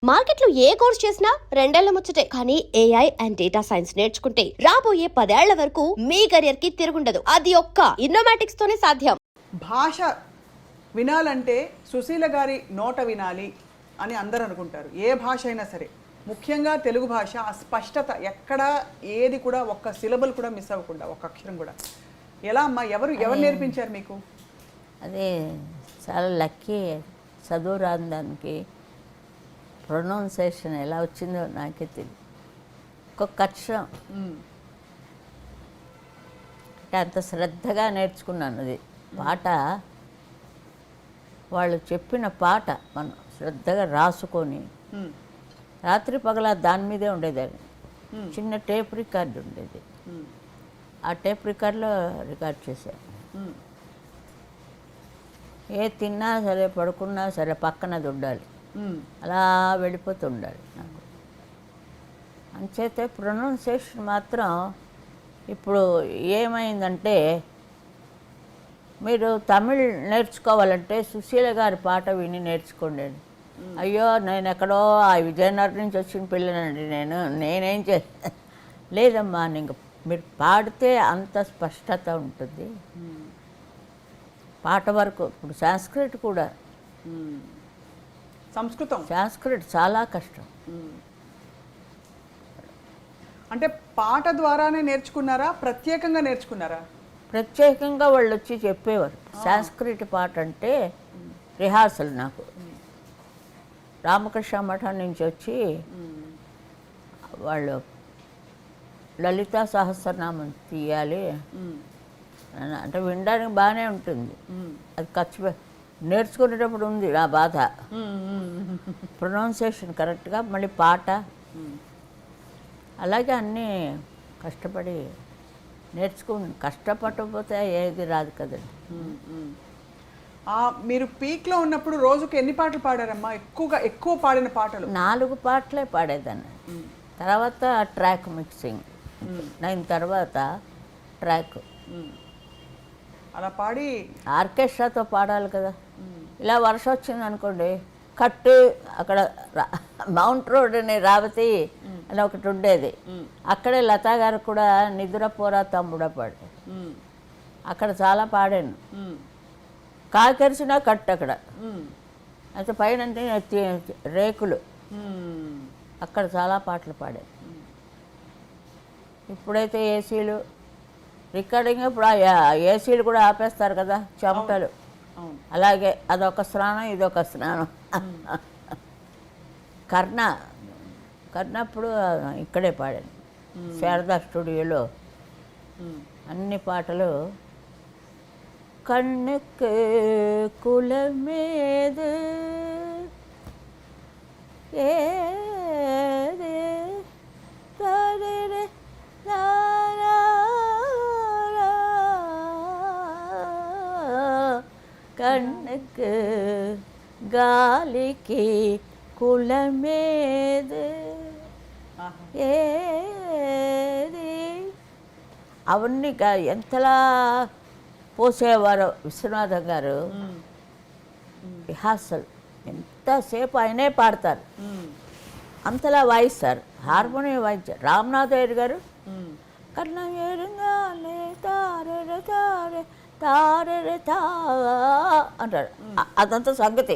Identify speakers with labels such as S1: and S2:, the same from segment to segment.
S1: మార్కెట్లో ఏ కోర్స్ చేసినా రెండేళ్ల ముచ్చటే. కానీ ఏఐ అండ్ డేటా సైన్స్ నేర్చుకుంటే రాబోయే 10 ఏళ్ల వరకు మీ కెరియర్ కి తిరుగుండదు. అది ఒక్క ఇన్నోమాటిక్స్ తోనే సాధ్యం.
S2: భాష వినాలంటే సుశీల గారి నోట వినాలి అని అందరూ అనుకుంటారు. ఏ భాష అయినా సరే, ముఖ్యంగా తెలుగు భాష ఆ స్పష్టత ఎక్కడ ఏది కూడా ఒక్క సిలబుల్ కూడా మిస్ అవ్వకుండా, ఒక్క అక్షరం కూడా. ఎలా అమ్మా, ఎవరు నేర్పించారు మీకు?
S3: అదే చాలా లక్కీ. చదువు రాని దానికి ప్రొనౌన్సేషన్ ఎలా వచ్చిందో నాకే తెలియదు. ఒక్కొక్క అక్షరం అంటే అంత శ్రద్ధగా నేర్చుకున్నాను. అది పాట, వాళ్ళు చెప్పిన పాట మనం శ్రద్ధగా రాసుకొని రాత్రి పగల దాని మీదే ఉండేదాన్ని. చిన్న టేప్ రికార్డు ఉండేది, ఆ టేప్ రికార్డులో రికార్డ్ చేశాను. ఏ తిన్నా సరే, పడుకున్నా సరే పక్కనది ఉండాలి, అలా వెళ్ళిపోతూ ఉండాలి నాకు. అంచేతే ప్రొనౌన్సియేషన్ మాత్రం ఇప్పుడు ఏమైందంటే, మీరు తమిళ్ నేర్చుకోవాలంటే సుశీల గారి పాట విని నేర్చుకోండి. అయ్యో, నేను ఎక్కడో ఆ విజయనగరం నుంచి వచ్చిన పిల్లనండి, నేనేం లేదమ్మా. ఇంక మీరు పాడితే అంత స్పష్టత ఉంటుంది పాట వరకు. ఇప్పుడు సంస్కృత్ కూడా, సంస్కృత్ చాలా కష్టం.
S2: అంటే పాట ద్వారానే నేర్చుకున్నారా, ప్రత్యేకంగా నేర్చుకున్నారా?
S3: ప్రత్యేకంగా వాళ్ళు వచ్చి చెప్పేవారు. సంస్కృత్ పాట అంటే రిహార్సల్. నాకు రామకృష్ణ మఠం నుంచి వచ్చి వాళ్ళు లలితా సహస్రనామం తీయాలి అంటే వినడానికి బాగానే ఉంటుంది, అది ఖర్చు నేర్చుకునేటప్పుడు ఉంది నా బాధ. ప్రొనౌన్సియేషన్ కరెక్ట్గా, మళ్ళీ పాట, అలాగే అన్నీ కష్టపడి కష్టపడకపోతే ఏది రాదు కదండి.
S2: మీరు పీక్లో ఉన్నప్పుడు రోజుకు ఎన్ని పాటలు పాడారమ్మా? ఎక్కువ పాడిన పాటలు?
S3: 4 పాటలే పాడేదాన్ని. తర్వాత ట్రాక్ మిక్సింగ్, 9 తర్వాత ట్రాక్.
S2: అలా పాడి
S3: ఆర్కెస్ట్రాతో పాడాలి కదా. ఇలా వర్షం వచ్చింది అనుకోండి, కట్టు అక్కడ మౌంట్ రోడ్ అని రావతి అని ఒకటి ఉండేది, అక్కడే లతా గారు కూడా నిద్రపోరా తమ్ముడ పాడు. అక్కడ చాలా పాడాను. కాకరిసిన కట్టు అక్కడ, అయితే పైన రేకులు, అక్కడ చాలా పాటలు పాడాను. ఇప్పుడైతే ఏసీలు, రికార్డింగ్ ఇప్పుడు ఏసీలు కూడా ఆపేస్తారు కదా, చెమటలు. అలాగే అదొక స్నానం, ఇదొక స్నానం. కర్ణప్పుడు ఇక్కడే పాడాను, శారదా స్టూడియోలో. అన్ని పాటలు కన్నుకు కులమేదు ఏదే తరే కన్నుకు గాలికి కులమేదు ఏది, అవన్నీ ఎంతలా పోసేవారు విశ్వనాథం గారు. రిహార్సల్ ఎంతసేపు ఆయనే పాడతారు, అంతలా వాయిస్తారు. హార్మోనియం వాయించారు రామనాథయ్య గారు. కన్నా ఏరుగానే తారే తారే తారే తా అంటారు. అదంతా సంగతి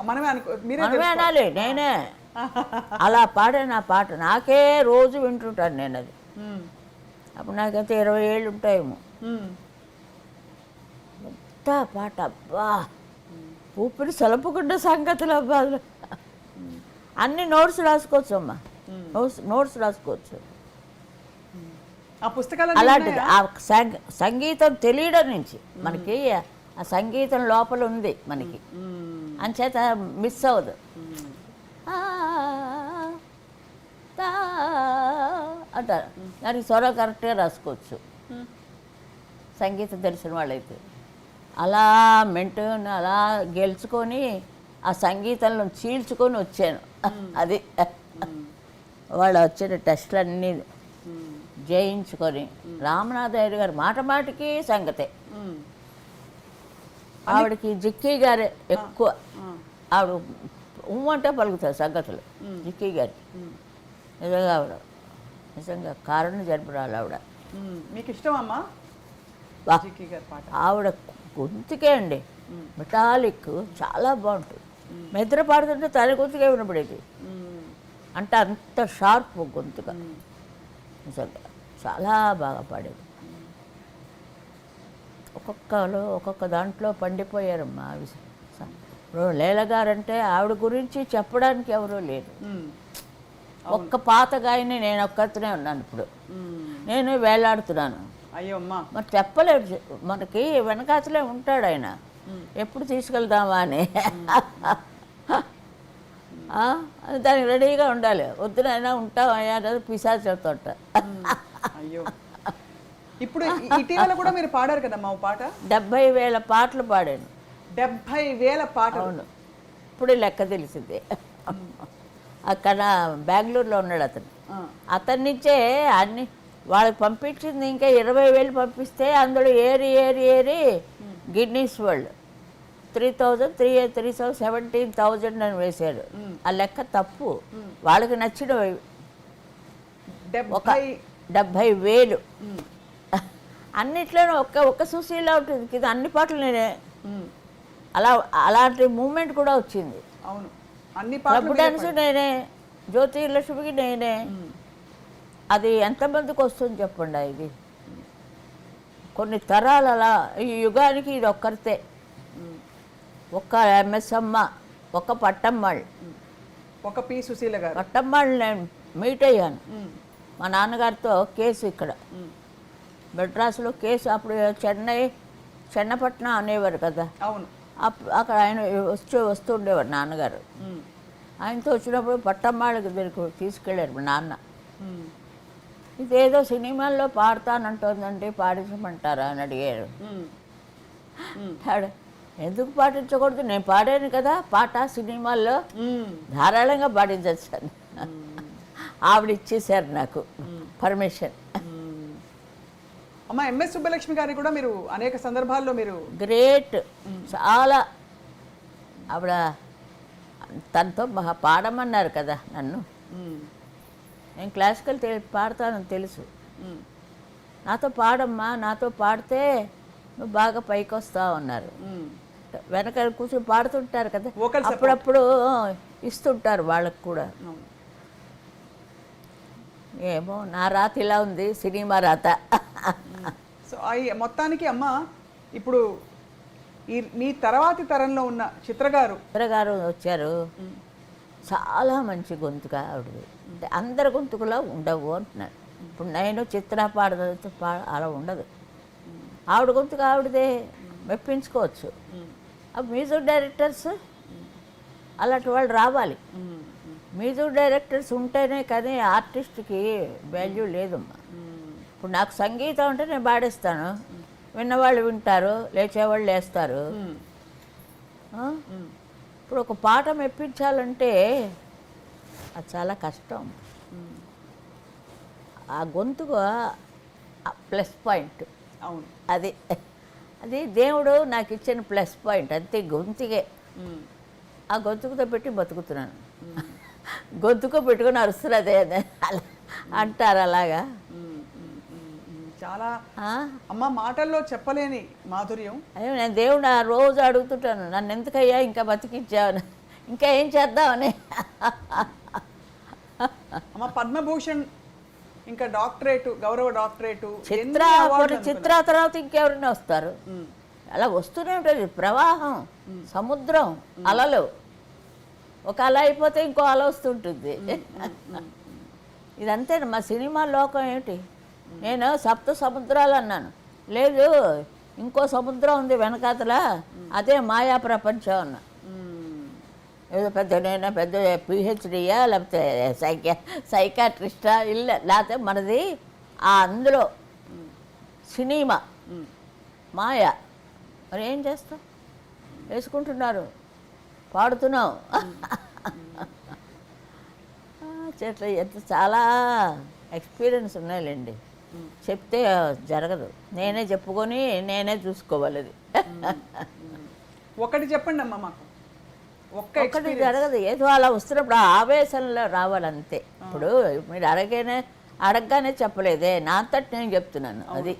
S3: మనమే అనాలి. నేనే అలా పాడే నా పాట నాకే రోజు వింటుంటాను నేను. అది అప్పుడు నాకైతే 20 ఏళ్ళు ఉంటాయేమో. ఎంత పాట అబ్బా, ఊపిరి సలపకుండా సంగతులు అబ్బా. అన్ని నోట్స్ రాసుకోవచ్చు అమ్మా, నోట్స్ రాసుకోవచ్చు. అలాంటిది ఆ సంగీతం తెలియడం నుంచి మనకి, ఆ సంగీతం లోపల ఉంది మనకి, అంచేత మిస్ అవ్వదు. అంటారు దానికి స్వరం కరెక్ట్గా రాసుకోవచ్చు సంగీతం తెలిసిన వాళ్ళైతే. అలా మెంటూని అలా గెలుచుకొని ఆ సంగీతంలో చీల్చుకొని వచ్చాను. అది వాళ్ళు వచ్చిన టెస్టులన్నీ జయించుకొని. రామనాథయ్య గారు మాట మాటికి సంగతే. ఆవిడకి జిక్కీ గారే ఎక్కువ, ఆవిడ అంటే పలుకుతారు సంగతులు జిక్కీ గారికి. నిజంగా ఆవిడ నిజంగా కారుణ్య జరుపురాలు ఆవిడ.
S2: మీకు ఇష్టం అమ్మా
S3: వా.
S2: జిక్కి గారి పాట?
S3: ఆవిడ గొంతుకే అండి మెటాలిక్, చాలా బాగుంటుంది. నిద్ర పాడుతుంటే తన గొంతుకే వినపడేది. అంటే అంత షార్ప్ గొంతుగా నిజంగా చాలా బాగా పాడేది. ఒక్కొక్క దాంట్లో పండిపోయారమ్మా. ఇప్పుడు లీలగారంటే ఆవిడ గురించి చెప్పడానికి ఎవరూ లేరు. ఒక్క పాత గాయని నేను ఒక్కతనే ఉన్నాను. ఇప్పుడు నేను వేలాడుతున్నాను.
S2: అయ్యో అమ్మా,
S3: మరి చెప్పలేడు. మనకి వెనకాతలే ఉంటాడు ఆయన, ఎప్పుడు తీసుకెళ్దామా అని. దానికి రెడీగా ఉండాలి. వద్దునైనా ఉంటామయ్యా అనేది పిశాచతోట.
S2: అయ్యో. ఇప్పుడు ఇటీవల కూడా మీరు పాడారు కదమ్మా ఓ పాట.
S3: 70,000 పాటలు పాడాను.
S2: 70,000 పాటలు.
S3: అవును, ఇప్పుడు లెక్క తెలిసింది. అక్కడ బెంగళూరులో ఉన్నాడు అతను. అతని నుంచే అన్ని వాళ్ళకి పంపించింది. ఇంకా 20,000 పంపిస్తే అందులో ఏరి గిన్నీస్ వరల్డ్ 17,000 అని వేశారు. ఆ లెక్క తప్పు. వాళ్ళకి నచ్చిన 70,000 అన్నిట్లోనూ ఒక్క సుశీల ఉంటుంది. ఇది అన్ని పాటలు నేనే. అలాంటి మూమెంట్ కూడా వచ్చింది.
S2: అవును, అన్ని
S3: క్లబ్ డాన్స్ నేనే, జ్యోతిలక్ష్మికి నేనే. అది ఎంతమందికి వస్తుంది చెప్పండి. ఇది కొన్ని తరాలు అలా. ఈ యుగానికి ఇది ఒక్కరితే. ఒక్క ఎంఎస్ అమ్మ, ఒక్క పట్టమ్మాళ్ళు.
S2: ఒక పి సుశీల గారు.
S3: పట్టమ్మాళ్ళు నేను మీట్ అయ్యాను మా నాన్నగారితో. కేసు ఇక్కడ మెడ్రాసులో కేసు. అప్పుడు చెన్నపట్నం అనేవారు కదా.
S2: అవును.
S3: అక్కడ ఆయన వస్తుండేవారు నాన్నగారు. ఆయనతో వచ్చినప్పుడు పట్టమ్మాళ్ళ దగ్గరికి తీసుకెళ్ళారు మా నాన్న. ఇదేదో సినిమాల్లో పాడతానంటుందండి, పాడించమంటారా అని అడిగారు. ఎందుకు పాటించకూడదు, నేను పాడాను కదా పాట సినిమాల్లో, ధారాళంగా పాటించాను. ఆవిడ ఇచ్చేసారు నాకు పర్మిషన్.
S2: అమ్మ, ఎంఎస్ సుబ్బలక్ష్మి గారిని కూడా మీరు అనేక సందర్భాల్లో మీరు
S3: గ్రేట్, చాలా. ఆవిడ తనతో పాడమన్నారు కదా నన్ను. నేను క్లాసికల్ పాడతానని తెలుసు. నాతో పాడమ్మా, నాతో పాడితే నువ్వు బాగా పైకి వస్తావు అన్నారు. వెనక కూర్చొని పాడుతుంటారు కదా, అప్పుడప్పుడు ఇస్తుంటారు వాళ్ళకు కూడా. ఏమో నా రాత ఇలా ఉంది, సినిమా రాత.
S2: సో మొత్తానికి అమ్మ, ఇప్పుడు మీ తర్వాతి తరంలో ఉన్న చిత్రగారు
S3: వచ్చారు. చాలా మంచి గొంతుగా ఆవిడది. అంటే అందరి గొంతుకులో ఉండవు అంటున్నాడు. ఇప్పుడు నేను చిత్ర పాడదంతో అలా ఉండదు. ఆవిడ గొంతుగా ఆవిడదే, మెప్పించుకోవచ్చు. ఆ మ్యూజిక్ డైరెక్టర్స్ అలాంటి వాళ్ళు రావాలి. మ్యూజిక్ డైరెక్టర్స్ ఉంటేనే కానీ ఆర్టిస్ట్కి వాల్యూ లేదమ్మా. ఇప్పుడు నాకు సంగీతం అంటే నేను పాడేస్తాను, విన్నవాళ్ళు వింటారు, లేచేవాళ్ళు లేస్తారు. ఇప్పుడు ఒక పాట మెప్పించాలంటే అది చాలా కష్టం. ఆ గొంతుకు ప్లస్ పాయింట్.
S2: అవును,
S3: అది దేవుడు నాకు ఇచ్చిన ప్లస్ పాయింట్ అంతే. గొంతుకే ఆ గొంతుకుతో పెట్టి బతుకుతున్నాను. గొంతుకు పెట్టుకుని అరుస్తారు అదే అలా అంటారు. అలాగా
S2: చాలా అమ్మ, మాటల్లో చెప్పలేని మాధుర్యం.
S3: అయ్యో, నేను దేవుడు ఆ రోజు అడుగుతుంటాను, నన్ను ఎందుకయ్యా ఇంకా బతికించావని, ఇంకా ఏం చేద్దామని.
S2: అమ్మ, పద్మభూషణ్, ఇంకా డాక్టరేటు, గౌరవ డాక్టరేటు.
S3: చిత్ర తర్వాత ఇంకెవరైనా వస్తారు. అలా వస్తూనే ఉంటుంది ప్రవాహం, సముద్రం, అలలు. ఒక అల అయిపోతే ఇంకో అల వస్తుంటుంది. ఇదంతే మా సినిమా లోకం. ఏమిటి, నేను సప్త సముద్రాలు అన్నాను, లేదు ఇంకో సముద్రం ఉంది వెనకాతల, అదే మాయా ప్రపంచం అన్నా. ఏదో నేను పెద్ద పిహెచ్డియా లేకపోతే సైకాట్రిస్టా ఇల్లు, లేకపోతే మనది అందులో సినిమా మాయ. మరి ఏం చేస్తాం, వేసుకుంటున్నారు, పాడుతున్నాం. చెట్ల ఎంత చాలా ఎక్స్పీరియన్స్ ఉన్నాయిలేండి. చెప్తే జరగదు, నేనే చెప్పుకొని నేనే చూసుకోవాలి. అది
S2: ఒకటి చెప్పండి అమ్మ మాకు.
S3: ఒక్కటి జరగదు. ఏదో అలా వస్తున్నప్పుడు ఆ ఆవేశంలో రావాలంతే. ఇప్పుడు మీరు అడగగానే చెప్పలేదే, నా అంతటి నేను చెప్తున్నాను. అది